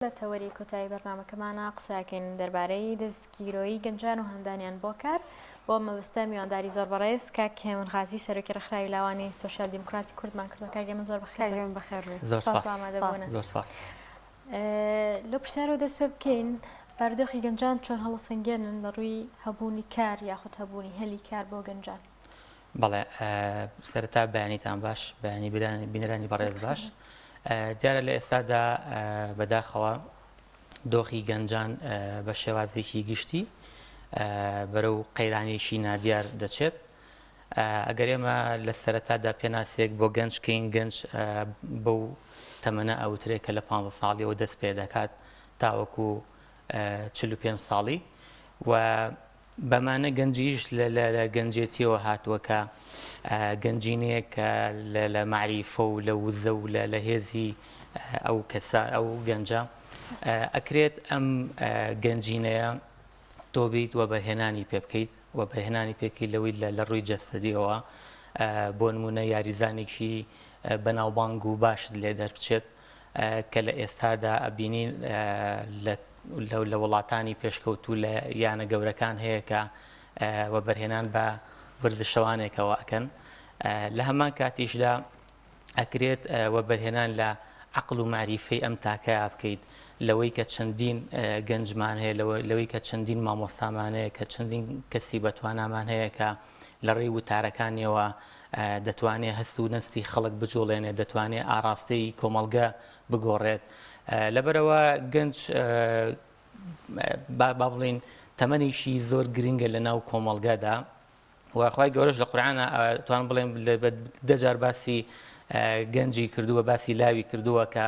لە تەوەری کۆتایی بەرنامەکەمانە قساکەین دەربارەی دەستگیرۆیی گەنجان و هەندانیان بۆ کار بۆ مەبەستە میوانداری زۆر بەڕێز کاک هێمنغازی سەرۆکی ڕێکخراوی لاوانی سۆشیال دیموکراتی کوردمان کردووە. کاگێمە زۆر بەخێر لە پرسیارەوە دەست پێ بکەین بارودۆخی گەنجان چۆن هەڵەسەنگێنن لە ڕووی هەبوونی کار یاخود هەبوونی هەلی کار بۆ گەنجان. بەڵێ سەرەتا بەیانیتان باش بەیانی بینەرانی بەڕێز باش دیارە لە ئێستادا بەداخەوە دۆخی گەنجان بە شێوازێکی گشتی بەرەو قەیرانێکی نادیار دەچێت. ئەگەر ئێمە لە سەرەتادا پێناسێک بۆ گەنجکەین گەنج بەو تەمەنە ئەوترێک کە لە 15 ساڵیەوە دەست پێ دەکات تاوەکو 45 ساڵی و بەمانە گەنجیش لە گەنجێتیەوە هاتووەکە گەنجینەیە کە لە معریفە و لە وزە و لە هێزی ئەو کەسە ئەو گەنجە ئەکرێت ئەم گەنجینەیە تۆ بیت وە بەهێنانی پێ بکەیت و بەهێنانی پێکەی لەوەی لە ڕووی جەستەدیەوە بۆ نمونە یاریزانێکی بەناوبانگ و باشت لێ دەربچێت کە لە ئێستادا ئەبینین لە وڵاتانی پێشکەوتوو لە یانە گەورەکان هەیە کە وە بەرهێنان بە ورزشەوانێکەوە ئەکەن. لە هەمان کاتیشدا ئەکرێت وە بەرهێنان لە عەقڵ و معریفەی ئەم تاکەیە بکەیت لەوەی کە چەندین گەنجمان هەیە لەوەی کە چەندین مامۆستامان هەیە کە چەندین کەسی بەتوانامان هەیە کە لە ڕێی وتارەکانیەوە دەتوانێت هەست و نەستی خەڵک بجوڵێنێت دەتوانێت ئاراستەی کۆمەڵگە بگۆڕێت. لەبەرەوە گەنج با بڵین تەمەنیشی زۆر گرنگە لە ناو کۆمەڵگەدا و خۆی گەورەش لە قورئانە توان بڵێن دەجار باسی گەنجی کردووە باسی لاوی کردووە کە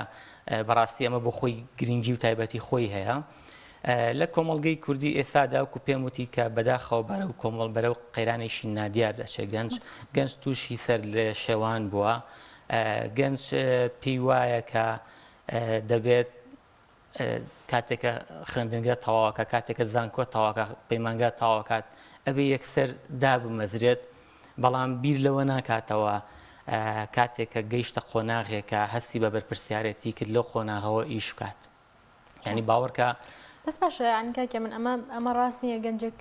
بەڕاستی ئەمە بۆ خۆی گرنگی و تایبەتی خۆی هەیە. لە کۆمەڵگەی کوردی ئێستادا وەکو پێم وتی کە بەداخەوە بەرەو کۆمەڵ بەرەو قەیرانێکی نادیار دەچێت گەنج تووشی سەر لە شێوان بووە. گەنج پێی وایە کە دەبێت کاتێکە خوێندنگە تەواوەکە کاتێکە زانکۆ تەواوەکە پەیمانگە تەواوەکات ئەبێ یەکسەر دابمەزرێت بەڵام بیر لەوە ناکاتەوە کاتێکە گەیشتە قۆناغێکە هەستی بە بەرپرسیارەتی کرد لەو قۆناغەوە ئیش بکات. یعنی باوەڕکە بەس باشە عنکاکە من ئەمە ڕاست نییە گەنجێک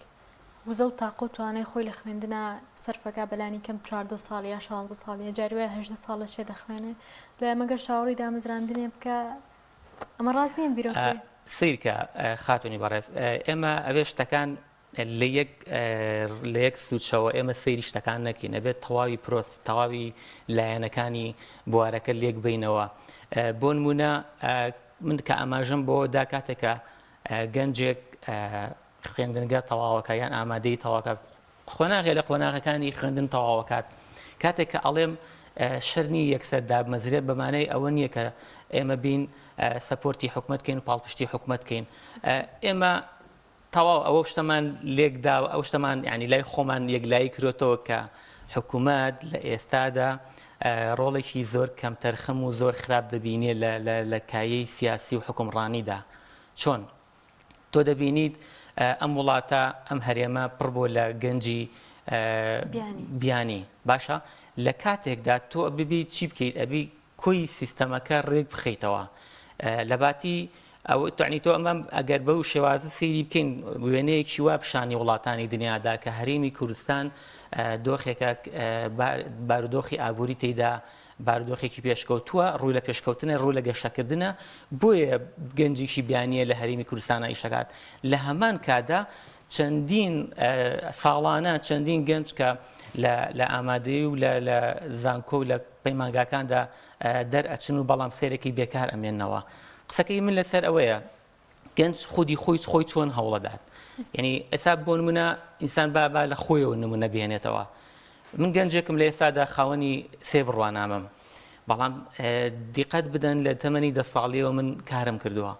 وزە و تاقۆ توانای خۆی لە خوێندنە سەرفەکە بەلانی کەم 14 ساڵ یا 16 ساڵیە جاروێ 18 ساڵە چێ دەخوێنێ دوای مەگەر شاوەڕی دامەزراندنێ بکە ئەمە ڕاست نییە بیرۆکە سیرکە خاتونی بەڕێز ئێمە ئەوێ شتەکان لە یەک سوچەوە ئێمە سەیری شتەکان نەکەین ئەبێت تەواوی پرۆس تەواوی لایەنەکانی بوارەکە لێک بینەوە. بۆ نمونە من کە ئاماژەم بۆ دا کاتێکە گەنجێک خوێندنگە تەواوەکە یان ئامادەی تەواوەکە خۆناغێ لە قۆناغەکانی خوێندن تەواوەکات کاتێک کە ئەڵێم شەرنی یەکسەر دابمەزرێت بەمانەی ئەوە نییە کە ئێمە بین سەپۆرتی حکومەتکەین و پاڵپشتی حکومەتکەین. ئێمە تەواو ئەوە شتەمان لێکدا و ئەو شتەمان ینی لای خۆمان یەکلایی کرۆتەوە کە حکوومەت لە ئێستادا ڕۆڵێکی زۆر کەمتەرخەم و زۆر خراپ دەبینێت لە کایەی سیاسی و حکومڕانیدا. چۆن تۆ دەبینیت ئەم وڵاتە ئەم هەرێمە پڕ بۆ لە گەنجی بیانی باشە لە کاتێکدا تۆ ببی چی بکەیت ئەبی کۆی سیستەمەکە ڕێک بخەیتەوە لە باتی ئەو توانی تۆ ئەمە ئەگەر بەو شێوازە سەیری بکەین وێنەیەکی وا پیشانی وڵاتانی دنیادا کە هەرێمی کوردستان دۆخێکە بارودۆخی ئابووری تێیدا بارودۆخێکی پێشکەوتووە ڕووی لە پێشکەوتنە ڕوو لە گەشەکردنە بۆیە گەنجێکی بیانیە لە هەرێمی کوردستانە ئیشەکات. لە هەمان کادا چەندین ساڵانە چەندین گەنج کە لە ئامادەی و لە زانکۆ و لە پەیمانگاکاندا دەرئەچن و بەڵام سێرەی بێکار ئەمێننەوە. قسەکەی من لەسەر ئەوەیە گەنج خودی خۆی چۆن هەوڵەدات. یعنی ئێستا بۆ نمونە ئینسان با لە خۆیەوە نمونە بێنێتەوە. من گەنجێکم لە ئێستادا خاوەنی 3 بڕوانامەم بەڵام دیقەت بدەن لە تەمەنی 10 ساڵیەوە من کارم کردووە.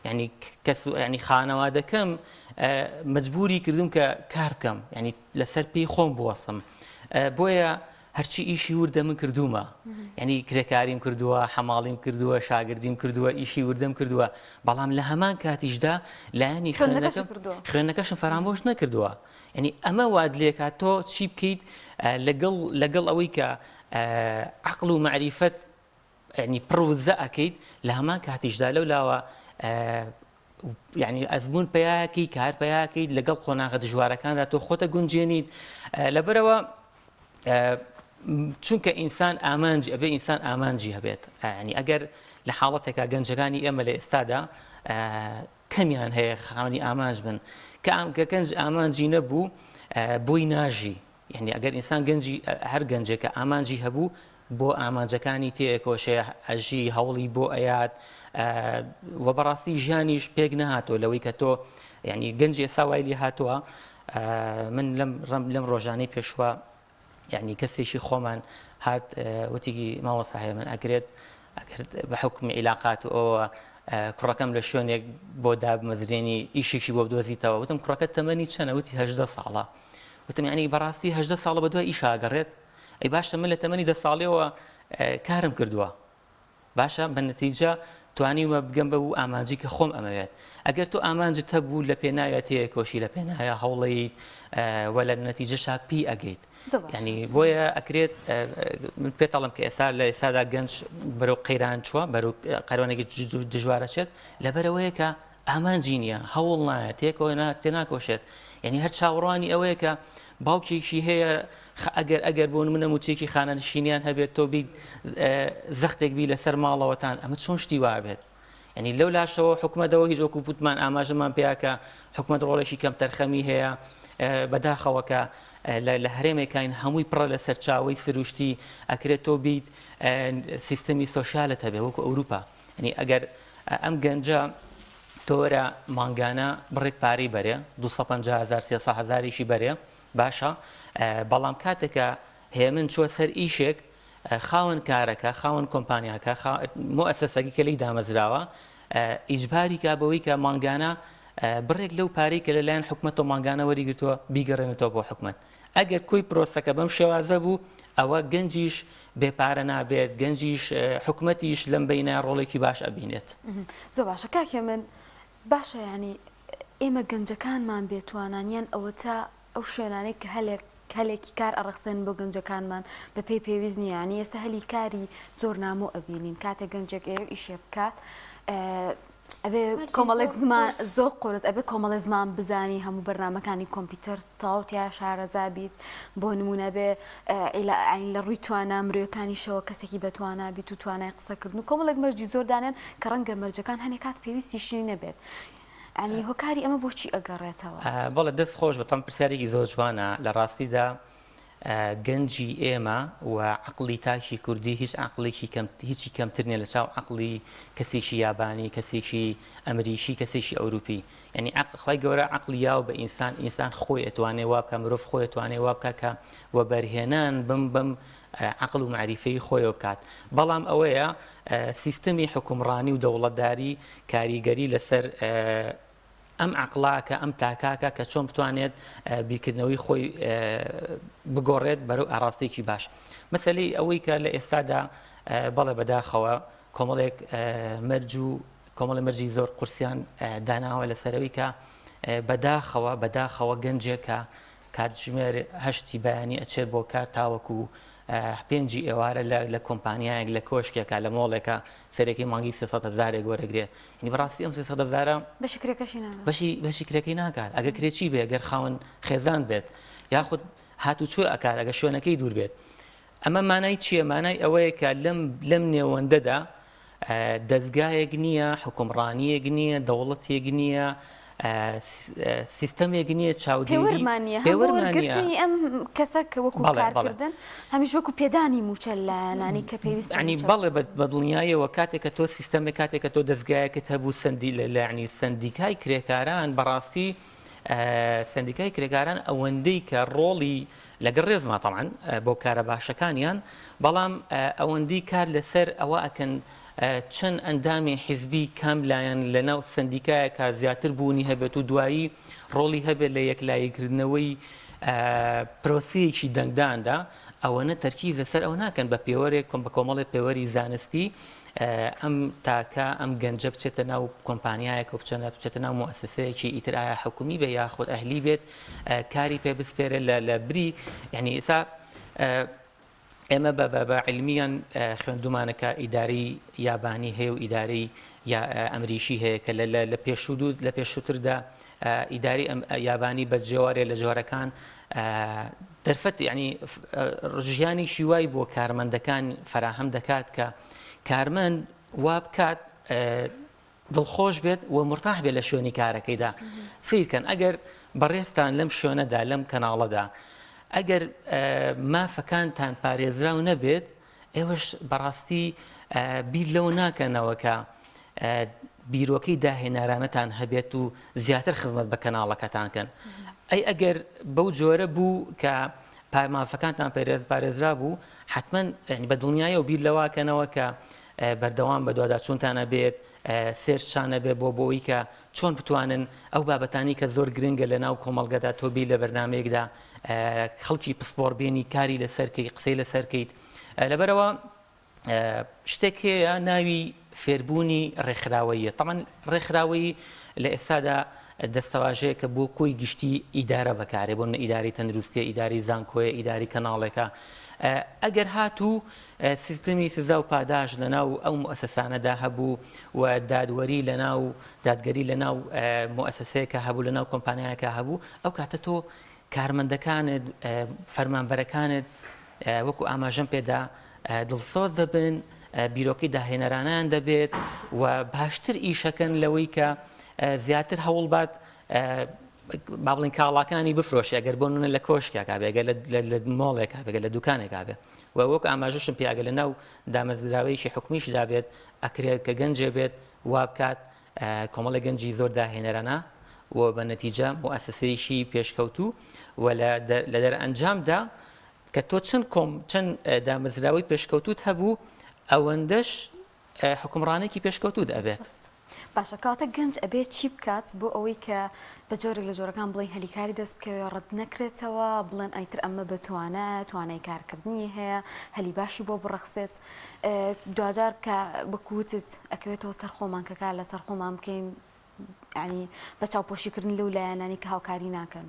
ینی خانەوادەکەم مەجبوری کردوم کە کار بکەم ینی لەسەر پێی خۆم بوەسم بۆیە هەرچی ئیشی وردە من کردومە ینی کرێکاریم کردووە حەماڵیم کردووە شاگردیم کردووە ئیشی وردەم کردووە بەڵام لە هەمان کاتیشدا لایەنی خوێندنەکەشم فەرامۆش نەکردووە. ینی ئەمە واد لێکات تۆ چی بکەیت لەگەڵ ئەوەی کە عەقڵ و معریفەت ینی پڕ وزە ئەکەیت لە هەمان کاتیشدا لەولاوە یعنی ئەزمون پێیاکی کار پێیاکی لەگەڵ قۆناغە دژوارەکاندا تۆ خۆتە گونجێنیت لەبەرەوە چونکە ئینسان ئامانجی ئەبێ ئینسان ئامانجی هەبێت ینی ئەگەر لە حاڵەتێکا گەنجەکانی ئێمە لە ئێستادا کەمیان هەیە خاوەنی ئامانج بن کە گەنج ئامانجی نەبوو بۆی ناژی یعنی ئەگەر ئینسان گەنجی هەر گەنجێکە ئامانجی هەبوو بۆ ئامانجەکانی تێکۆشەیە ئەژی هەوڵی بۆ ئەیات وە بەڕاستی ژیانیش پێک نەهاتۆ لەوەی کە تۆ ینی گەنجی ئێستا وای لێ هاتووە من لەم ڕۆژانەی پێشوە یعنی کەسێکی خۆمان هات وتیگی مامۆستا من ئەگرێت بە حکمی عیلاقات و ئەوە کوڕەکەم لە شوێنێک بۆ دابمەزرێنی ئیشێکی بۆ بدۆزیتەوە وتم کوڕەکە تەمەنی چەنە وتی 18 ساڵە وتم ینی بەڕاستی 18 ساڵە بە دوای ئیش ئاگەڕێت ئەی باشە من لە تەمەنی 10 ساڵیەوە کارم کردووە باشە بە نەتیجە توانیمە بگەم بە بوو ئامانجی کە خۆم ئەمەوێت ئەگەر تۆ ئامانجت هەبوو لە پێنایە تێکۆشی لە پێنایە هەوڵیت وە لە نەتیجەشا پی ئەگەیت ینی بۆیە ئەکرێت من پێتەڵم کە ئێستا لە ئێستادا گەنج بەرەو قەیران چووە بەرەو قەرەوانێکی دژوارەچێت لەبەرەوەیە کە ئامانجی نییە هەوڵ نایە تێناکۆشێت یعنی هەر چاوەڕوانی ئەوەیە کە باوکێکی هەیە ئەگەر بۆ منە موچێکی خانەنشینیان هەبێت تۆ بیت زەختێک بی لەسەر ماڵەوەتان ئەمە چۆن شتی وابێت ینی لەو لاشەوە حکومەتەوە هیچ وەکو پوتمان ئاماژەمان پێیاکە حکومەت ڕۆڵێکی کەم تەرخەمی هەیە بەداخەوەکە لە هەرێمێکین هەمووی پڕە لە سەرچاوی سروشتی ئەکرێت تۆ بیت سیستەمی سۆشیالت هەبێ وەکو ئەوروپا ینی ئەگەر ئەم گەنجە تۆرە مانگانە بڕێک پارەی بەرێ 250,000 300,000ی بەرێ باشە بەڵام کاتێکە هەیە من چوە سەر ئیشێک خاوەن کارەکە خاوەن کۆمپانیاکە مؤسسەسەکی کە لی دامەزراوە ئیجباری کا بەوەی کە مانگانە بڕێک لەو پارەی کە لەلایەن حکومەت و مانگانە وەریگرتووە بیگەڕێنێتەوە بۆ حکومەت ئەگەر کۆی پرۆسەکە بەم شێوازە بوو ئەوە گەنجیش بێپارە نابێت گەنجیش حکومەتیش لەم بەینە ڕۆڵێکی باش ئەبینێت زۆر باشە کاکێ من باشە ینی ئێمە گەنجەکانمان بێتوانانیان ئەوە تا ئەو شوێنانەی کە هەلێکی کار ئەڕخسێن بۆ گەنجەکانمان بە پێی پێویست نیە ینی ئێستا هەلی کاری زۆر نامۆ ئەبینین کاتێک گەنجێک ئیشێ بکات ئەبێ کۆمەڵێک زمان زۆر قۆرس ئەبێ کۆمەڵی زمان بزانی هەموو بەرنامەکانی کۆمپیوتەر تاوتیا شارەزا بیت بۆ نمونە بێ عین لە ڕووی توانە مرۆیەکانیشەوە کەسێکی بەتوانە بیت و توانای قسەکردن و کۆمەڵێک مەرجی زۆر دانێن کە ڕەنگە مەرجەکان هەنێک کات پێویستیشی نەبێت ینی هۆکاری ئەمە بۆچی ئەگەڕێتەوە بەڵێ دەست خۆش بەتەم پرسیارێکی زۆر جوانە لە ڕاستیدا گەنجی ئێمە و عقلی تاکی کوردی هیچی کەمتر نیە لە چاو عقلی کەسێکی یابانی کەسێکی ئەمریکی کەسێکی ئەوروپی ینی خی گەورە عقلی یاو بە ئینسان خۆی ئەتوانێ وابکە مرۆڤ خۆی ئەتوانێ وابکە کە وە بەرهێنان بم عقل و معریفەی خۆیەوە بکات بەڵام ئەوەیە سیستەمی حکومڕانی و دەوڵەتداری کاریگەری لەسەر ئەم عقلاکە ئەم تاکاکە کە چۆن بتوانێت بیرکردنەوەی خۆی بگۆڕێت بەرەو ئاراستێکی باش مەسەلەی ئەوەی کە لە ئێستادا بەڵێ بەداخەوە کۆمەڵێک مەرج و کۆمەڵی مەرجی زۆر قورسیان داناوە لەسەرەوەی کە بەداخەوە گەنجێکە کاتژمێر هەشتی بەیانی ئەچێت بۆ کار تاوەکو پێنجی ئێوارە لە کۆمپانیایەک لە کۆشکێکە لە مۆڵێکە سەرێکی مانگی 300,000 وەرەگرێ ینی بەڕاستی ئەم 300,000 بەشی کرێکی ناکات ئەگە کرێکی بێ گەر خاوەن خێزان بێت یاخود هاتوچۆ ئەکات ئەگە شوێنەکەی دوور بێت ئەمە مانای چییە مانای ئەوەیە کە لەم نێوەندەدا دەستگایەک نییە حکومڕانیەک نییە دەوڵەتێک نییە سیستەمێک نییە چاودێوەرمانە ئەم کەسە کە وەکو کارکردن هەمیش وەکو پێدانی موچە لە نانی کە پێویست ینی بەڵێ بە دڵنیایەوە کاتێککە تۆ سیستەمێک کاتێککە تۆ دەستگایەکەت هەبوو سندی لەعنی سندیکای کرێکاران بەڕاستی سندیکای کرێکاران ئەوەندەی کە ڕۆڵی لەگەڕ ڕێزما تەڵعاً بۆ کارە باشەکانیان بەڵام ئەوەندەی کار لەسەر ئەوە ئەکەن چەند ئەندامی حیزبی کام لایەن لەناو سندیکایەکە زیاتر بوونی هەبێت و دوایی ڕۆڵی هەبێت لە یەکلایەکردنەوەی پرۆسیەکی دەنگداندا ئەوەنە تەرکیزە سەر ئەو ناکەن بە پێوەرێک بە کۆمەڵی پێوەری زانستی ئەم تاکە ئەم گەنجە بچێتە ناو کۆمپانیایەک و بچێتە ناو مؤسسەیەکی ئیتر ئایا حکومی بێ یاخود ئەهلی بێت کاری پێ بسپێرێت لە بری یعنی ئێستا ئێمە بە علمیان خوێندومانەکە ئیداری یابانی هەیە و ئیداری یا ئەمریشی هەیە کە لە پێشووتردا ئیداری یابانی بە جێوارێ لە جۆرەکان دەرفەت ینی ژیانی شیوای بۆ کارمەندەکان فراهەم دەکات کە کارمەند وا بکات دڵخۆش بێت و مرتاح بێت لە شوێنی کارەکەیدا سیرکەن ئەگەر بەڕێستان لەم شوێنەدا لەم کەناڵەدا ئەگەر مافەکانتان پارێزراو نەبێت ئێوەش بەڕاستی بیر لەوە ناکەنەوە کە بیرۆکەی داهێنارانەتان هەبێت و زیاتر خزمەت بە کەناڵەکەتانکەن ئەی ئەگەر بەو جۆرە بوو کە مافەکانتان پارێزرا بوو حتمما بە دڵنیایە و بیر لەواکەنەوە کە بەردەوام بە دوواداچوونتانە بێت سێرچانە بێ بۆی کە چۆن بتوانن ئەو بابەتانی کە زۆر گرنگە لە ناو کۆمەڵگەدا تۆبی لە بەرنمەیەکدا خەڵکی پسپۆڕبێنی کاری لەسەرکەی قسەی لەسەرکەیت لەبەرەوە شتێک هەیە ناوی فێربوونی ڕێکخراوەیە تەمان ڕێکخراوەی لە ئێستادا دەستەواژەیە کە بۆ کۆی گشتی ئیدارە بەکارێ بۆ ئیداری تەندروستیە ئیداری زانکۆیە ئیداری کەناڵێکە ئەگەر هاتوو سیستمی سزا و پاداش لە ناو ئەو مؤسسانەدا هەبوو و دادوەری لە ناو دادگەری لە ناو مؤسسەیەکە هەبوو لە ناو کۆمپانیایەکە هەبوو ئەو کاتە تۆ کارمەندەکانت فەرمانبەرەکانت وەکو ئاماژەم پێدا دڵسۆز دەبن بیرۆکەی داهێنەرانیان دەبێت و باشتر ئیشەکەن لەوەی کە زیاتر هەوڵ بات با بڵین کاڵاکانی بفرۆشی ئەگەر بۆ نە لە کۆشکێکا بێگە لە مۆڵێکا بێگە لە دوکانێکا بێت و وەک ئاماژەشم پیاگە لە ناو دامەزراوەیەکی حکومیشدا بێت ئەکرێت کە گەنجێ بێت وا بکات کۆمەڵی گەنجی زۆر داهێنەرانە و بە نەتیجە مؤسسەیەکی پێشکەوتوو و لە دەرئەنجامدا کە تۆ چەند دامەزراوەی پێشکەوتوت هەبوو ئەوەندەش حکومڕانێکی پێشکەوتوت ئەبێت. باشە کاتە گەنج ئەبێت چی بکات بۆ ئەوەی کە بە جۆرێک لە جۆرەکان بڵێن هەلیکاری دەست بکەوێ ڕەت نەکرێتەوە بڵێن ئەیتر ئەمە بەتوانە توانای کارکردنی هەیە هەلی باشی بۆ بڕەخسێت دوجار کە بکوتت ئەکەوێتەوە سەر خۆمان کە کار لەسەر خۆمان بکەین ینی بە چاوپۆشیکردن لەو لایەنانی کە هاوکاری ناکەن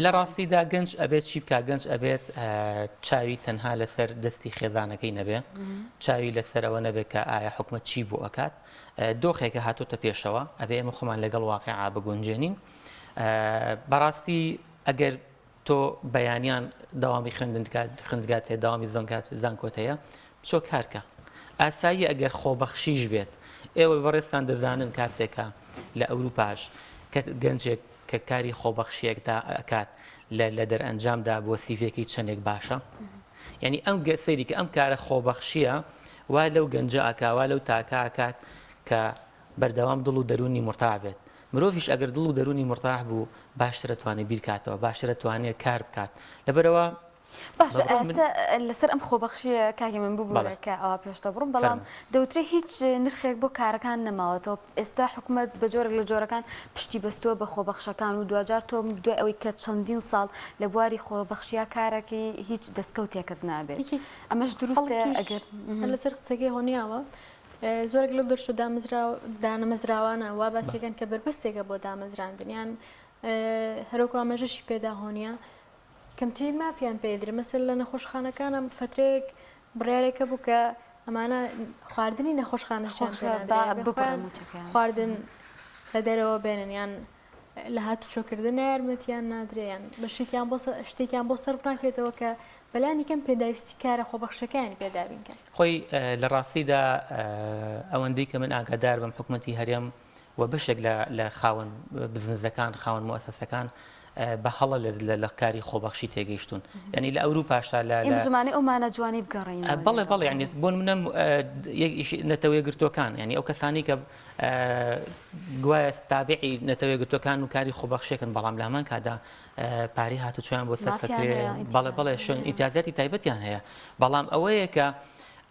لە ڕاستیدا گەنج ئەبێت چی بکە گەنج ئەبێت چاوی تەنها لەسەر دەستی خێزانەکەی نەبێ چاوی لەسەرەوە نەبێت کە ئایا حکومەت چی بۆ ئەکات دۆخێکە هاتوتە پێشەوە ئەبێ ئێمە خۆمان لەگەڵ واقعا بگونجێنین بەڕاستی ئەگەر تۆ بەیانیان داوامی خوێندگات هەیە داوامی زانکۆت هەیە بچۆ کارکە ئاسایی ئەگەر خۆبەخشیش بێت ئێوە بەڕێستان دەزانن کاتێکە لە ئەوروپاش کە گەنجێک کە کاری خۆبەخشیەکدا ئەکات لە دەرئەنجامدا بۆ سیڤێکی چەندێک باشە یعنی ئەم سەیری کە ئەم کارە خۆبەخشیە وا لەو گەنجە ئاکاوا لەو تاکە ئاکات کە بەردەوام دڵ و دەرونی مرتاح بێت مرۆڤیش ئەگەر دڵ و دەرونی مرتاح بوو باشتر دەتوانێت بیرکاتەوە باشتر دەتوانێت کار بکات لەبەرەوە باشە ئێستا لەسەر ئەم خۆبەخشیە کاکی من ببوورە کە ئەوە پێشتە بڕم بەڵام دەوترێ هیچ نرخێک بۆ کارەکان نەماوەتەوە ئێستا حکوومەت بە جۆرێک لە جۆرەکان پشتی بەستووە بە خۆبەخشەکان و دوجار تۆ دوای ئەوەی کە چەندین ساڵ لە بواری خۆبەخشیە کارەکەی هیچ دەستکەوتێکت نابێت ئەمەش دروستە ئەگەر لەسەر قسەکەی هۆنیاوە زۆرێک لەو دەرش و دانەمەزراوانە وا باسیەکەن کە بربەستێکە بۆ دامەزراندنیان هەروەکو ئاماژەشی پێدا هۆنیە کەمترین مافیان پێدرێ مەسەر لە نەخۆشخانەکانە فترێک بڕیارێکە بوو کە ئەمانە خواردنی نەخۆشخانەشیان خواردن لە دەرەوە بێنن لە هاتوچۆکردن یارمەتیان نادرێیان بە شتێکیان بۆ سەرف ناکرێتەوە کە بەلانی کەم پێداویستی کارە خۆبەخشەکانی پێدابینکەن خۆی لە ڕاستیدا ئەوەندەی کە من ئاگادار بەم حکوومەتی هەرێم و بەشێک لە خاوەن بزنسەکان خاوەن مؤسسەکان بە هەڵە لە کاری خۆبەخشی تێگەیشتون ینی لە ئەوروپاشتا لە زمانی ئەومانە جوانی بگەڕین بەڵێ بەڵێ ینی بۆ منە نەتەوەی گرتوەکان ینی ئەو کەسانی کە گوایە تابعی نەتەوەی گرتوەکان و کاری خۆبەخشێکن بەڵام لە هەمان کادا پاری هاتوچۆیان بۆ سەرفەکرێ بەڵێ شوێن ئیمتیازاتی تایبەتیان هەیە بەڵام ئەوەیە کە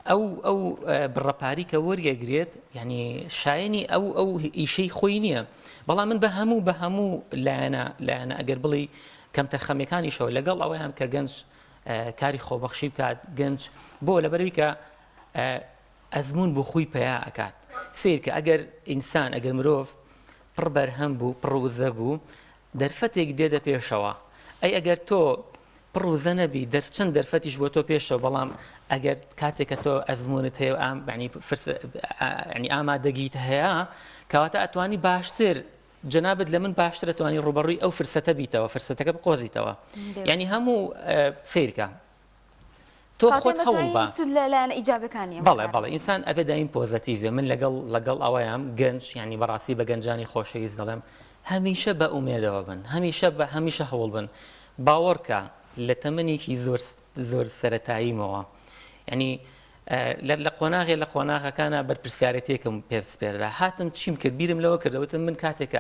ئەو بڕەپاری کە وەریەگرێت ینی شایانی ئەو ئیشەی خۆی نییە بەڵام من بە هەموو لایەنە ئەگەر بڵی کەم تەرخەمەکانیشەوە لەگەڵ ئەوەیان کە گەنج کاری خۆبەخشی بکات گەنج بۆ لەبەروی کە ئەزمون بۆ خۆی پیا ئەکات سیر کە ئەگەر ئینسان ئەگەر مرۆڤ پڕ بەرهەم بوو پڕوزە بوو دەرفەتێک دێدە پێشەوە ئەی ئەگەر تۆ پڕوزە نەبی چەند دەرفەتیش بۆ تۆ پێشەوە بەڵام ئەگەر کاتێککە تۆ ئەزمونت هەیە ینی ئامادەگیت هەیە کەواتە ئەتوانی باشتر جنابەت لە من باشتر ئەتوانی ڕوبەڕووی ئەو فرسەتە بیتەوە فرسەتەکە بقۆزیتەوە ینی هەموو سیرکە تۆ خۆت هەوڵ بە لەلایەن ئیجابەکانی بەڵێ ئینسان ئەبێ دایم پۆزەتیڤێ من لەگەڵ ئەوەیەم گەنج ینی بەڕاستی بە گەنجانی خۆشەویست دەڵێم هەمیشە بە ئومێدەوە بن هەمیشە هەوڵ بن باوەڕکە لە تەمەنێکی زۆر سەرەتاییمەوە ینی لە قۆناغەکانە بەرپرسیارەتێکم پێسپێرا هاتم چیم کرد بیرم لەوە کردەوەتم من کاتێکە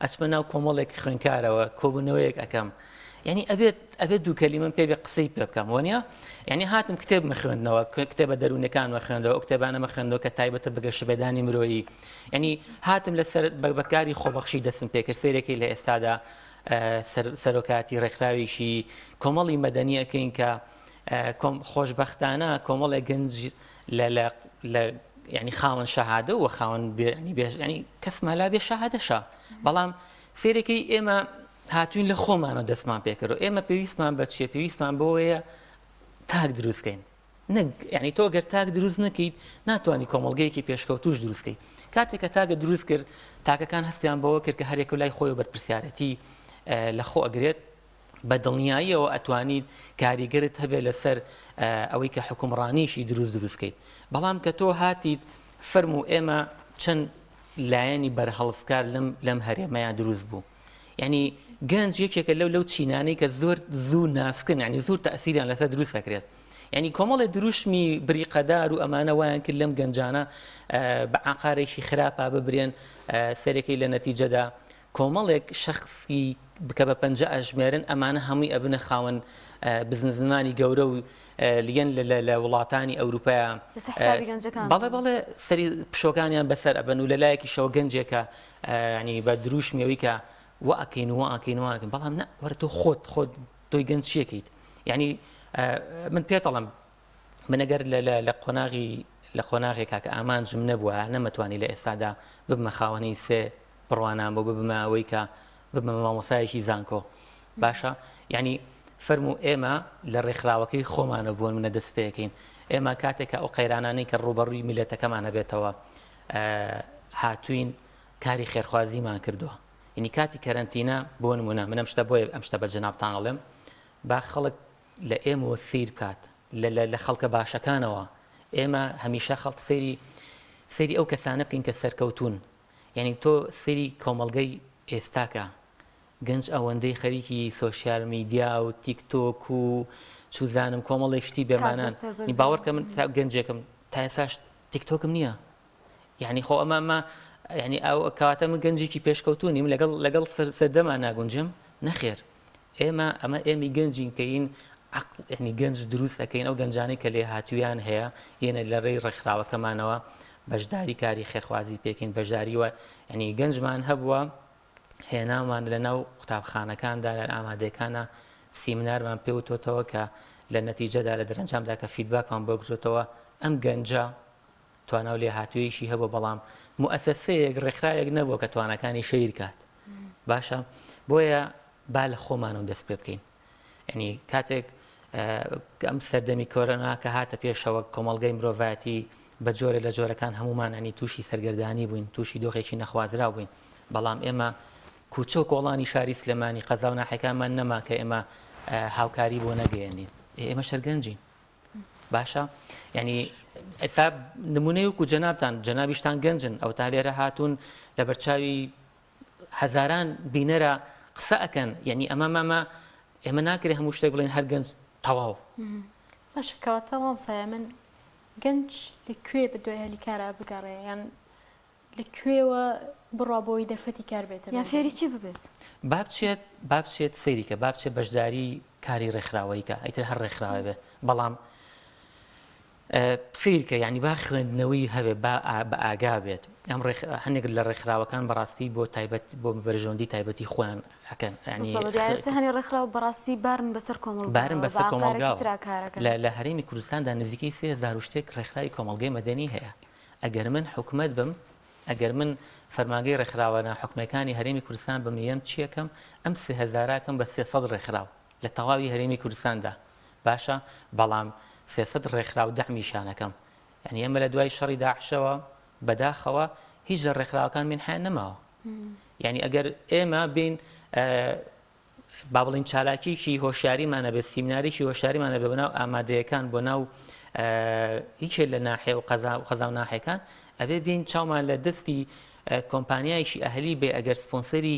ئەچمە ناو کۆمەڵێک خوێنکارەوە کۆبوونەوەیەک ئەەکەم ینی ئەبێت دوو کەلیمەم پێ بێ قسەی پێ بکەم وەنیە ینی هاتم کتێب مەخوێندنەوە کتێبە دەرونەکان مەخوێندەوە کتێبانە مەخوێندەوە کە تایبەتە بەگەشتبێدانی مرۆیی ینی هاتم لە بەکاری خۆبەخشی دەستم پێکرد سێرێکی لە ئێستادا سەرۆکاتی ڕێکخراویشی کۆمەڵی مەدەنی ئەەکەین کە خۆشببختانە کۆمەڵێک گەنج ینی خاوەن شەهادە و خاوەن ینی کەسمالا بێ شەهادەشە بەڵام سێرەکەی ئێمە هاتوین لە خۆمانە دەستمان پێکردەوە ئێمە پێویستمان بەچێ پێویستمان بۆیە تاک دروستکەین ینی تۆ گەر تاک دروست نەکەیت ناتوانانی کۆمەڵگەیەکی پێشکەوتوش دروستکەیت کاتێککە تاگە دروست کرد تاکەکان هەستیان بەوە کرد کە هەرێک لای خۆی و بەرپرسیارەتی لە خۆ ئەگرێت بە دڵنیاییەوە ئەتوانیت کاریگەرت هەبێت لەسەر ئەوەی کە حکومڕانیشی دروستکەیت بەڵام کە تۆ هاتیت فەرم و ئێمە چەند لایەنی بەرهەڵسکار لەم هەرێمەیان دروست بوو ینی گەنج یەکێکە لەو چینانەی کە زۆر زوو ناسکن ینی زۆر تەسیریان لەسەر دروست دەکرێت ینی کۆمەڵی دروشمی بریقەدار و ئەمانە وایان کرد لەم گەنجانە بە عقارێکی خراپە ببرێن سەرەکەی لە نەتیجەدا کۆمەڵێک شخصی بکە بە پەنجە ئەژمێرن ئەمانە هەمووی ئەبنە خاوەن بزنزمانی گەورە و لیەن لە وڵاتانی ئەوروپایە بەڵێ سەری پشۆکانیان بەسەر ئەبن و لەلایەکی شەوە گەنجێکە ینی بە دروشمیەوەی کە ئەکەینەکەین بەڵام وەرە تۆ خۆت تۆی گەنج چیەکەیت ینی من پێتەڵم منەگەر لە قۆناغێکا کە ئامانجم نەبووە نەمەتوانی لە ئێستادا ببمە خاوەنی سێ بڕوانان بۆ ببمە ئەوەی کە ببمە مامۆسایەکی زانکۆ باشە ینی فەرمو ئێمە لە ڕێکخراوەکەی خۆمانە بوون منە دەست پێەکەین ئێمە کاتێکە ئەو قەیرانانەی کە ڕوبەڕووی میلەتەکەمانە بێتەوە هاتوین کاری خێرخوازیمان کردووە ینی کاتی کەرەنتینە بۆ نمونە منەم شتە بۆیە ئەم شتە بە جەنابتان ئەڵێم با خەڵک لە ئێمەوە سیر بکات لە خەڵکە باشەکانەوە ئێمە هەمیشە خەڵک سەیری ئەو کەسانە بکەین کە سەرکەوتون ینی تۆ سەیری کۆمەڵگەی ئێستاکە گەنج ئەوەندەی خەریکی سۆشیال میدیا و تیکتۆک و چوزانم کۆمەڵی شتی بێمانان باوەڕکە من گەنجێکم تا ئێساش تیکتۆکم نییە یعنی خۆ ئەمە ینی ئەو کەواتە من گەنجێکی پێشکەوتونیم لەگەڵ سەردەمان ناگونجم نەخێر ئێمە گەنجین کەین ینی گەنج دروست ئەەکەین ئەو گەنجانی کە لێ هاتوویان هەیە یەنە لە ڕێی ڕێکخراوەکەمانەوە بەشداری کاری خێرخوازی پێکەین بەشداریوە ینی گەنجمان هەبووە هێنامان لە ناو قوتابخانەکاندا لە ئامادەکانە سیمینارمان پێوتۆتەوە کە لە نەتیجەدا لە دەرەنجامدا کە فیدباکمان بۆ گرتەوە ئەم گەنجە تواناو لێ هاتوویشی هەبوو بەڵام موئەسسەیەک ڕێکخراوێک نەبووە کە توانەکانی شەیر کات باشە بۆیە با لە خۆمانەوە دەست پێ بکەین ینی کاتێک ئەم سەردەمی کۆرۆنا کە هاتە پێشەوە کۆمەڵگەی مرۆڤایەتی بە جۆرە لە جۆرەکان هەمومان ینی تووشی سەرگەردانی بووین تووشی دۆخێکی نەخوازرا بووین بەڵام ئێمە کوچە و کۆڵانی شاری سلێمانی قەزا و ناحەکانمان نەما کە ئێمە هاوکاری بۆ نەگەیەنین ئێمە شەرگەنجین باشە ینی ئێستا نمونەی وکو جەنابیشتان گەنجن ئەو تا لێرە هاتوون لە بەرچاوی هەزاران بینەرە قسە ئەکەن یعنی ئێمە ناکرێت هەموو شتێک بڵێن هەر گەنج تەواو باشە کەواتە مامۆسایە من گەنج لەکوێ بە دوای هەلیکارە بگەڕێ یان لەکوێوە بڕوا بۆی دەرفەتی کار بێتە یان فێری چی ببێت با بچێت سەیریکە با بچێت بەشداری کاری ڕێکخراوەیکە ئەیتر هەر ڕێکخراوە بێ بەڵام فیرکە یعنی با خوێندنەوەی هەبێ بە ئاگا بێت ئەم هەندێک لە ڕێکخراوەکان بەڕاستی بۆ تایبەت بۆ بەرژەوەندی تایبەتی خۆیان ئەکەن هەنی ڕێکخراوە بەڕاستی بارن بەسەر کۆمەڵ بارن بەسەر کۆمەڵگا لە هەرێمی کوردستاندا نزیکەی 3000 شتێک ڕێکخراوی کۆمەڵگەی مەدەنی هەیە ئەگەر من حکومەت بم ئەگەر من فەرمانگەی ڕێکخراوە ناحکومەکانی هەرێمی کوردستان بم یەم چیەکەم ئەم 3000کەم بە 300 ڕێکخراو لە تەواوی هەرێمی کوردستاندا باشە بەڵام سێسەد ڕێکخرا و دەعمیشانەکەم یعنی ئەمە لە دوای شەڕی داعشەوە بەداخەوە هیچ لە ڕێکخراوەکان منحیان نەماوە یعنی ئەگەر ئێمە بین با بڵین چالاکیی هۆشیاریمانە بێت سیمیناریی هۆشیاریمانە بێ بەناو ئامادەیەکان بۆ ناو هیچێ لە ناحێ و خەزا و ناحەکان ئەبێ بین چاومان لە دەستی کۆمپانیایشی ئەهلی بێ ئەگەر سپۆنسەری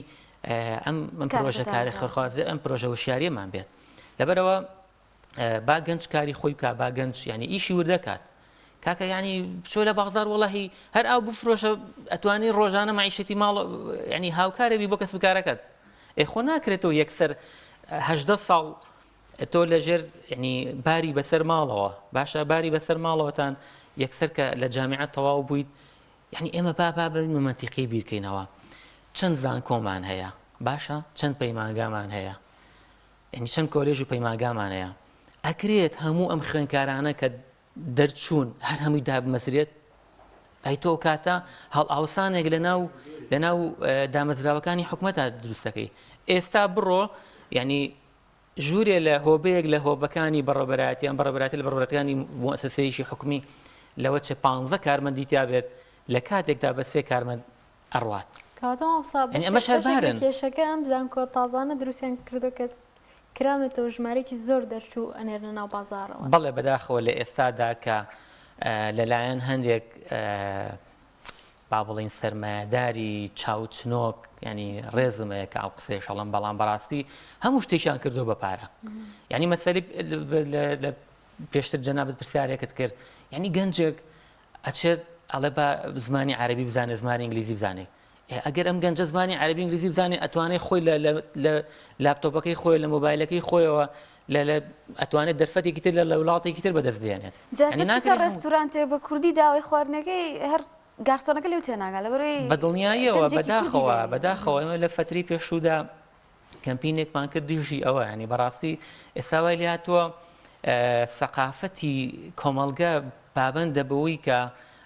ئەم پرۆژە کاری خەرخوازێ ئەم پرۆژە وشیاریەمان بێت لەبەرەوە با گەنج کاری خۆی بکە با گەنج ینی ئیشی وردەکات کاکە ینی چۆ لە بازار وڵی هەر ئاو بفرۆشە ئەتوانی ڕۆژانە معیشەتی ماڵ ینی هاوکارێبی بۆ کەسوکارەکەت خۆ ناکرێتەوە یەکسەر 18 ساڵ تۆ لەژێر ینی باری بەسەر ماڵەوە باشە باری بەسەر ماڵەوەتان یەکسەر کە لە جامعەت تەواو بوویت یعنی ئێمە با منتیقی بیرکەینەوە چەند زانکۆمان هەیە باشە چەند پەیمانگامان هەیە ینی چەند کۆلێژ و پەیمانگامان هەیە ئەکرێت هەموو ئەم خوێنکارانە کە دەرچوون هەر هەمووی دابمەزرێت ئەی تۆ کاتە هەڵ ئاوسانێک لە ناو دامەزراوەکانی حکوومەتە دروستەکەی ئێستا بڕۆ ینی ژوورێ لە هۆبەیەک لە هۆبەکانی بەڕێوەبەرایەتیان بەڕێوەبەراتی لە بەڕێوەبەرەتەکانی موسسەیەکی حکومی لەوە چه 15 کارمەندی تیا بێت لە کاتێکدا بە 3 کارمەند ئەڕوات ئەمە شەربارن کێشەکە ئەم زانکۆ تازانە دروستیان کردو کە کرامێتەوە ژمارەی زۆر دەرچوو ئەنێرە ناو بازارەوە بەڵێ بەداخەوە لە ئێستادا کە لەلایەن هەندێک با بڵین سەرمایهداری چاوچنۆک ینی ڕێزمەیە کە ئەو قسەی شەڵم بەڵام بەڕاستی هەموو شتێکیان کردو بە پارە ینی مەسەلی لە پێشتر جەنابەت پرسیارێکت کرد ینی گەنجێک ئەچێت ئەڵێ بە زمانی عەربی بزانێ زمانی ئینگلیزی بزانێ ئەگەر ئەم گەنجە زمانی عەربی ئینگلیزی بزانێ ئەتوانێت خۆی لە لاپتۆپەکەی خۆی لە مۆبایلەکەی خۆیەوە ئەتوانێت دەرفەتێکی تر لە وڵاتێکی تر بەدەست بێنێت جا ڕێستورانتێ بە کوردی داوای خواردنەکەی هەر گارسۆنەکە لەو تێناگە لەبەرەوەی بەدڵنیاییەوە بەداخەوە ئێمە لە فتری پێشوودا کەمپینێکمان کرد دیژی ئەوە ینی بەڕاستی ئێستا وای لاتووە سەقافەتی کۆمەڵگە پابند دەبەوەی کە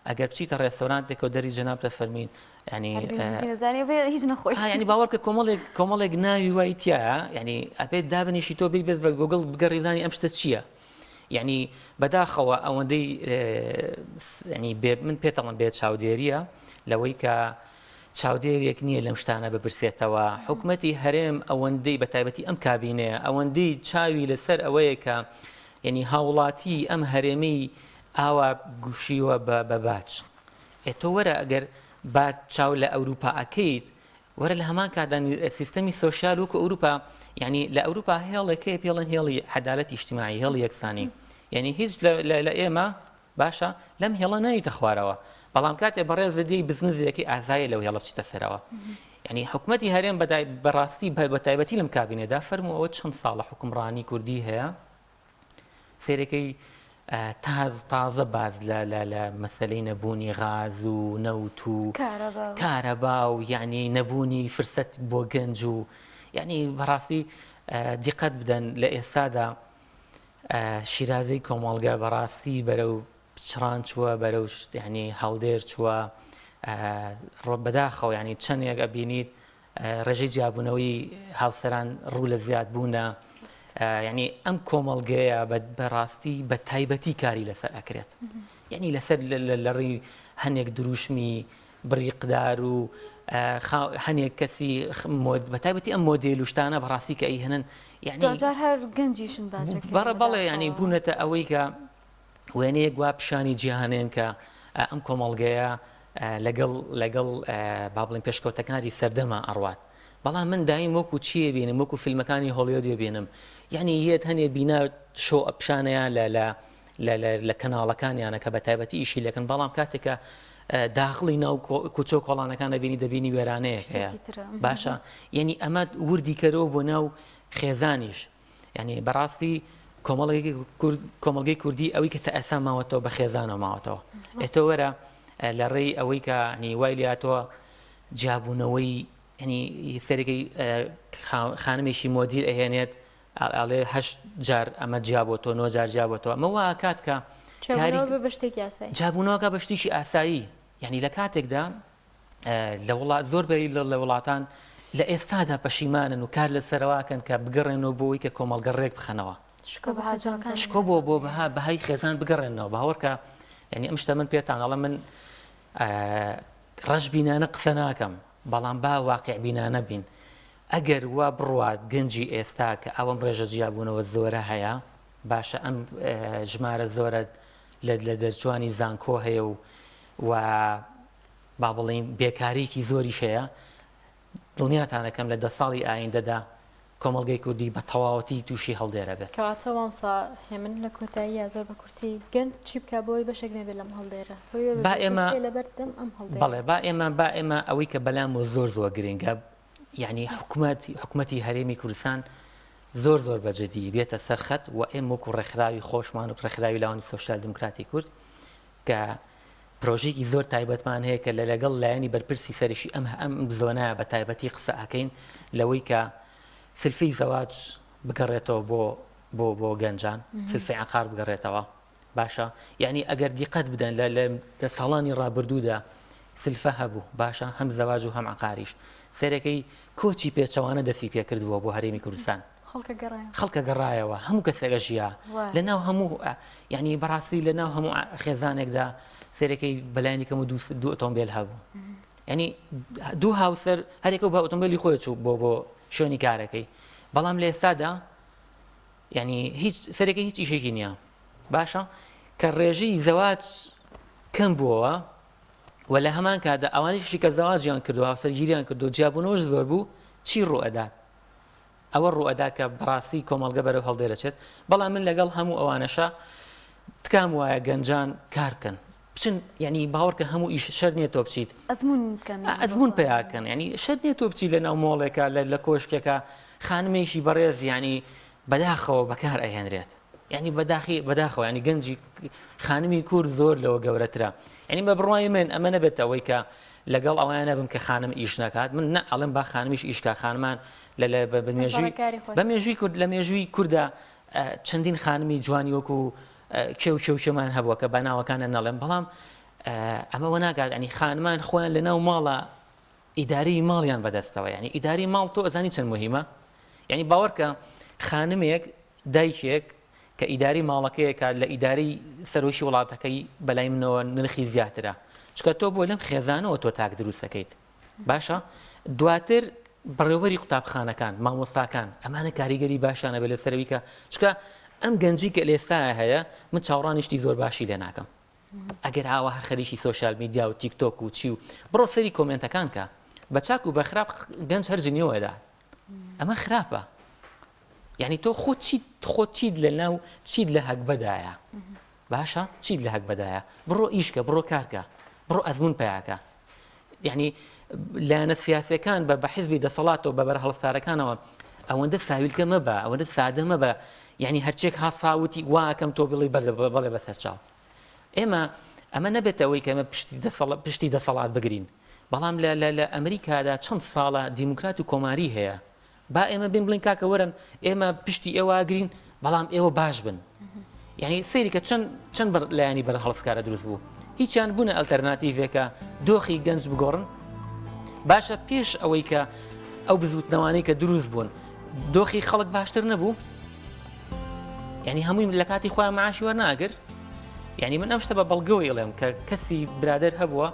ئەگەر بچیتە ڕێستۆرانتێک و دەری جەناب دەفەرمین ینی باوەڕکە کۆمەڵێک ناوی وای تایە ینی ئەبێت دابنیشی تۆ بێت بە گۆگڵ بگەڕیزانی ئەم شتە چییە یعنی بەداخەوە ئەوەندەی ینی من پێتەڵم بێت چاودێریە لەوەی کە چاودێریەک نییە لەم شتانە بپرسێتەوە حکوومەتی هەرێم ئەوەندەی بە تایبەتی ئەم کابینەیە ئەوەندەی چاوی لەسەر ئەوەیە کە ینی هاوڵاتی ئەم هەرێمەی ئاوا گوشیوە بە باچ تۆ وەرە ئەگەر با چاو لە ئەوروپا ئەکەیت وەرە لە هەمان کاتدانی سیستەمی سۆشیال وکە ئەوروپا ینی لە ئەوروپا هێڵێکەیە پێڵەن هێڵی عەدالەتی ئیجتیماعی هێڵی یەکسانی یعنی هیچ لە ئێمە باشە لەم هێڵە نایتە خوارەوە بەڵام کاتێ بەڕێزەدی بزنسێکی ئازایە لەو هێڵە بچیتە سەرەوە یعنی حکوومەتی هەرێم بەڕاستی بە تایبەتی لەم کابینێدا فەرمووەوە چەند ساڵە حکومڕانی کوردی هەیە سێرەکەی تازە باز لە مەسلەی نەبوونی غاز و نەوت و کارەبا و یعنی نەبوونی فرسەت بۆ گەنج و یعنی بەڕاستی دیقەت بدەن لە ئێستادا شیرازەی کۆمەڵگە بەڕاستی بەرەو پچڕان چووە بەرەو ینی هەڵدێر چووە بەداخەوە ینی چەندێک ئەبینیت ڕێژەی جیابوونەوەی هاوسەران ڕوو لە زیاد بوونە ینی ئەم کۆمەڵگەیە بەڕاستی بە تایبەتی کاری لەسەر ئەکرێت یعنی لەسەر لەڕی هەنێک دروشمی بڕیقدار و هەنێک کەسی بە تایبەتی ئەم مۆدێل وشتانە بەڕاستی کە ئەی هەنن یعنی هەر گەنجیشن بەڵێ ینی بوونەتە ئەوەی کە وێنەیەک وا پیشانی جیهانێن کە ئەم کۆمەڵگەیە لەگەڵ با بڵین پێشکەوتەکانی سەردەما ئەڕوات بەڵام من دایم وەکو چیە بینم وەکو فیلمەکانی هۆلیوودی بینم یعنی هێت هەنێ بینا شۆ ئەپشانەیە لە کەناڵەکانیانە کە بە تایبەتی ئیشی لەکەن بەڵام کاتێکە داخڵی ناو کوچۆ کۆڵانەکانە بینی دەبینی وێرانەیەک هەیە باشە یعنی ئەمە وردی کەرەوە بۆ ناو خێزانیش یعنی بەڕاستی کۆمەڵگەی کوردی ئەوەی کە تا ئەسا ماوەتەوە بە خێزانەوە ماوەتەوە ئێتە وەرە لە ڕێی ئەوەی کە وای لاتەوە جیابوونەوەی ینی سەرەکەی خانمێکی مۆدیر ئەهێنێت ئەڵێ 8 جار ئەمە جیابۆتەوە 9 جار جیابۆتەوە ئەمەوە کات کە جابوونەوەکە بە شتێکی ئاسایی یعنی لە کاتێکدا لە زۆربەی لە وڵاتان لە ئێستادا پەشیمانن و کار لەسەرەوەکەن کە بگەڕێنەوە بۆی کە کۆمەڵگەڕێک بخەنەوە شکۆ بۆ بەهای خێزان بگەڕێنەوە باوەڕکە یعنی ئەم شتە من پێتان ئەڵە من ڕەش بینانە قسە ناکەم بەڵام با واقع بینانە بین ئەگەر وا بڕوات گەنجی ئێستا کە ئەوەم ڕێژە جیابوونەوە زۆرە هەیە باشە ئەم ژمارە زۆرە لە دەرچوانی زانکۆ هەیە و با بڵین بێکاریکی زۆریش هەیە دڵنیاتانەکەم لە 10 ساڵی ئایندەدا کۆمەڵگەی کوردی بە تەواوەتی تووشی هەڵدێرە بێت کەواتە وامسا هێمن لە کۆتاییە زۆر بە کورتی گەنج چی بکە بۆی بەشێک نەبێت لەم هەڵدێرە با ئێمە لەبەردەم ئەم هەڵدێرە بەڵێ با ئێمە ئەوەی کە بەلام و زۆر گرنگە یعنی حکوومەتی هەرێمی کوردستان زۆر بەجددی بێتە سەرخەت و ئێمە وەکو ڕێکخراوی خۆشمان و ڕێکخراوی لاوانی سۆشیال دموکراتی کورد کە پرۆژێکی زۆر تایبەتمان هەیە کە لەگەڵ لایەنی بەرپرسی سەرشی ئەم زۆنایە بە تایبەتی قسە ئەکەین لەوەی کە سلفی زەواج بگەڕێتەوە بۆ گەنجان سلفی عقار بگەڕێتەوە باشە یعنی ئەگەر دیقەت بدەن لە ساڵانی ڕابردوودا سلفە هەبوو باشە هەم زەواج و هەم عقاریش سەرەکەی کۆچی پێچەوانە دەسی پێکردووە بۆ هەرێمی کوردستان خەڵکە گەڕایەوە هەموو کەسێکە ژیا لەناو هەموو یعنی بەڕاستی لەناو هەموو خێزانێکدا سەرەکەی بەلایانی کەم و دوو ئۆتۆمبیل هەبوو ینی دوو هاوسەر هەرێکە بە ئۆتۆمبیلی خۆی چوو بۆ شوێنی کارەکەی بەڵام لە ئێستادا ینی هیچ سەرەکەی هیچ ئیشێکی نییە باشە کە ڕێژەی زەواج کەم بووەوە و لە هەمان کاتدا ئەوانیشی کە زەواجیان کردو هاوسەرگیریان کردو جیابوونەوەش زۆر بوو چی ڕوئەدات ئەوە ڕوئەدا کە بەڕاستی کۆمەڵگە بەرەو هەڵدێرەچێت بەڵام من لەگەڵ هەموو ئەوانەشە تکام وایە گەنجان کار بکەن بچن ینی باوەڕکە هەموو ئیش شەر نییە تۆ بچیت ئەزمون پیاکەن ینی شەر نییە تۆ بچی لە ناو مۆڵێکە لە کۆشکێکە خانمێکی بەڕێز ینی بەداخەوە بەکار ئەهێنرێت ینی بەداخەوە ینی گەنجی خانمی کورد زۆر لەوە گەورەترە ینی بە بڕوای من ئەمە نەبێت ئەوەی کە لەگەڵ ئەوانە بم کە خانم ئیش نکات من نە ئەڵم با خانمیش ئیشکا خانمان لە مێژووی کووردا چەندین خانمی جوانی وەکو کێومان هەبووە کە بەناوەکانە نەڵێم بەڵام ئەمەوە ناکات ئەنی خانمان خۆیان لەناو ماڵە ئیداری ماڵیان بەدەستەوە ینی ئیداری ماڵ تۆ ئەزانی چەند مهمە ینی باوەڕکە خانمێک دایکێک کە ئیداری ماڵەکەیەکە لە ئیداری سەرۆشی وڵاتەکەی بەلای منەوە نرخی زیاترە چکە تۆ بۆ لەم خێزانەوە تۆ تاک دروست دەکەیت باشە دواتر بەڕێوەبەری قوتابخانەکان مامۆستاکان ئەمانە کاریگەری باشانە بێت لەسەرەوەی کە چکە ئەم گەنجی کە لێستایە هەیە من چاوەڕانیشتی زۆر باشی لێ ناکەم ئەگەر ئاوا هەر خەریکی سۆشیال میدیا و تیکتۆک و چی و بڕۆ سەری کۆمنتەکان کە بە چاک و بە خراپ گەنج هەرجنیەوەدا ئەمە خراپە یعنی تۆ خۆت چیت لە ناو چیت لە هەک بەدایە باشە چیت لە هەک بەدایە بڕۆ ئیشکە بڕۆ کارکە بڕۆ ئەزمون پیاکە یعنی لایەنە سیاسیەکان بە حیزبی دەسەڵاتەوە بە بەرهەڵسارەکانەوە ئەوەندە ساویلکە مەبە ئەوەندە سادە مەبە یعنی هەرچێک هاساوتی واکەم تۆ بڵی بەڵێ بەسەر چاو ئەمە نەبێت ئەوەی کە ئەمە پشتی دەسەڵات بگرین بەڵام لە ئەمریکادا چەند ساڵە دیموکرات و کۆماری هەیە با ئێمە بین بڵین کاکە وەرن ئێمە پشتی ئێوەگرین بەڵام ئێوە باش بن یعنی سەیری کە چەند لایەنی بەرهەڵسکارە دروست بوو هیچیان بوونە ئەلتەرناتیڤێکە دۆخی گەنج بگۆڕن باشە پێش ئەوەی کە ئەو بزوتنەوانەی کە دروست بوون دۆخی خەڵک باشتر نەبوو یعنی هەمووی لە کاتی خۆیان معاشی وەرناگر یعنی من ئەم شتە بە بەڵگەوەی ئەڵێم کە کەسی برادر هەبووە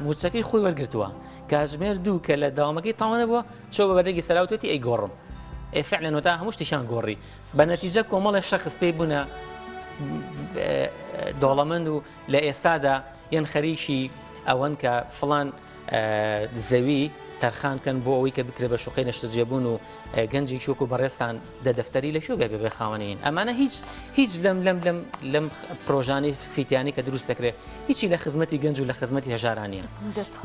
موچەکەی خۆی وەرگرتووە کاتژمێر دوو کە لە داوامەکەی تاوانە بووە چۆ بە بەرەگی سەراوتێتی ئەی گۆڕم فعلەن وتا هەموو شتیشان گۆڕی بە نەتیجە کۆمەڵە شەخص پێی بوونە دۆڵەمەند و لە ئێستادا یان خەریکی ئەوەن کە فڵان زەوی تەرخانکەن بۆ ئەوەی کە بکرێ بە شوقی نەشتەجێبوون و گەنجی شوک و بەڕێستان دەفتەری لە شو بێ خاوەنین ئەمانە هیچ لەم پرۆژانی سیتیانی کە دروست دەکرێت هیچی لە خزمەتی گەنج و لە خزمەتی هەژارانیە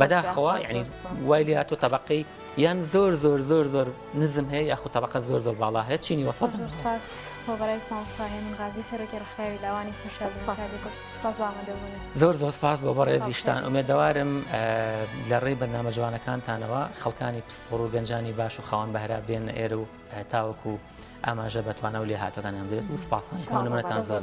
بەداخەوە یعنی وای لێ هاتۆ تەبەقەی یان زۆر نزم هەیە یاخود تەبەقە زۆر باڵا هەیە چینی وەسەط سپاس بۆ بەڕێز مامۆستا هێمن غازی سەرۆکی ڕێکخراوی لاوانی سۆشیال دموکراتی کورد سپاس بۆ ئامادەبوونت زۆر سپاس بۆ بەڕێزیشتان ئومێدەوارم لە ڕێی بەرنامە جوانەکانتانەوە خەڵکانی پسپۆڕ و گەنجانی باش و خاوەن بەهرا بێن ئێرە و تاوەکو ئاماژە بەتوانە و لێ هاتوەکانیان درێت و سپاسان منەتان زۆر